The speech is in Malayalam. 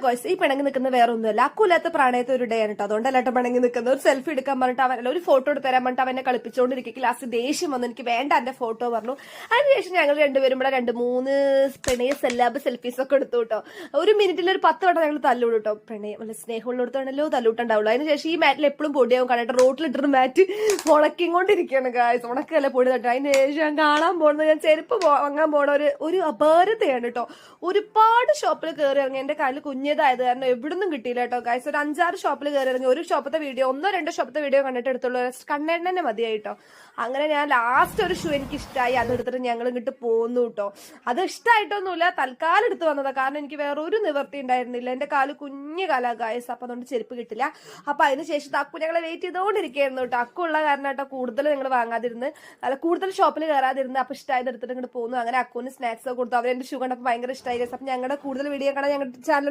കോഴ്സ് ഈ പിണങ്ങി നിൽക്കുന്ന വേറെ ഒന്നുമല്ല, അക്കുലാത്ത പ്രണയത്തെ ഒരു ഡേ ആണ് കേട്ടോ. അതുകൊണ്ടല്ല കേട്ടോ പിണങ്ങി നിൽക്കുന്നത്. ഒരു സെൽഫി എടുക്കാൻ പറഞ്ഞിട്ട് അവനല്ല ഒരു ഫോട്ടോ എടുത്ത് തരാൻ പറഞ്ഞിട്ട് അവനെ കളിപ്പിച്ചുകൊണ്ടിരിക്കും. ലാസ്റ്റ് ദേഷ്യം വന്നു, എനിക്ക് വേണ്ട എന്റെ ഫോട്ടോ പറഞ്ഞു. അതിനുശേഷം ഞങ്ങൾ രണ്ടുപേരും ഇവിടെ 2-3 പ്രണയ സെൽഫീസ് ഒക്കെ എടുത്തു കേട്ടോ. ഒരു മിനിറ്റിൽ ഒരു 10 വട്ടം ഞങ്ങൾ തല്ലൂടും കേട്ടോ. പ്രണയം അല്ല സ്നേഹമുള്ളിടത്താണല്ലോ തല്ലൂട്ടുണ്ടാവുള്ളൂ. അതിനുശേഷം ഈ മാറ്റിൽ എപ്പോഴും പൊടിയാവും കണ്ടിട്ട് റോട്ടിലിട്ടിട്ട് മാറ്റ് മുളക്കിക്കൊണ്ടിരിക്കുകയാണ് ഗായ്സ്. ഉണക്കല്ല പൊടി തട്ടോ. അതിന് ശേഷം ഞാൻ കാണാൻ പോകുന്നത്, ഞാൻ ചെരുപ്പ് വാങ്ങാൻ പോണ ഒരു അപാരതയാണ് കേട്ടോ. ഒരുപാട് ഷോപ്പിൽ കയറി ഇറങ്ങി. എന്റെ കയ്യിൽ കുഞ്ഞതായത് കാരണം എവിടുന്നും കിട്ടിയില്ല കേട്ടോ ഗായ്സ്. ഒരു 5-6 ഷോപ്പിൽ കയറി ഇറങ്ങി. ഒരു ഷോപ്പത്തെ വീഡിയോ 1-2 ഷോപ്പത്തെ വീഡിയോ കണ്ടിട്ട് എടുത്തുള്ളൂ. കണ്ണെണ്ണ മതിയായിട്ടോ. അങ്ങനെ ഞാൻ ലാസ്റ്റ് ഒരു ഷൂ എനിക്ക് ഇഷ്ടമായി, അതെടുത്തിട്ട് ഞങ്ങൾ ഇങ്ങോട്ട് പോന്നു കേട്ടോ. അത് ഇഷ്ടമായിട്ടൊന്നുമില്ല, തൽക്കാലം എടുത്ത് വന്നതാ. കാരണം എനിക്ക് വേറെ ഒരു നിവർത്തി ഉണ്ടായിരുന്നില്ല. എന്റെ കാല് കുഞ്ഞു കാലാ ഗായ്സ്. അപ്പൊ അതുകൊണ്ട് ചെരുപ്പ് കിട്ടില്ല. അപ്പൊ അതിനുശേഷം അക്കു ഞങ്ങളെ വെയിറ്റ് ചെയ്തുകൊണ്ടിരിക്കുകയായിരുന്നു കേട്ടോ. അക്കു ഉള്ള കാരണം കേട്ടോ കൂടുതൽ ഞങ്ങൾ വാങ്ങാതിരുന്ന്, അല്ല കൂടുതൽ ഷോപ്പിൽ കയറാതിരുന്ന്. അപ്പൊ ഇഷ്ടമായത് എടുത്തിട്ട് ഇങ്ങോട്ട് പോകുന്നു. അങ്ങനെ അക്കുവിന് സ്നാക്സ് കൊടുത്തു. അവരെന്റെ ഷൂ കണ്ടപ്പോൾ ഭയങ്കര ഇഷ്ടമായി. അപ്പൊ ഞങ്ങളുടെ കൂടുതൽ വീഡിയോ കാണാൻ ഞങ്ങളുടെ ചാനൽ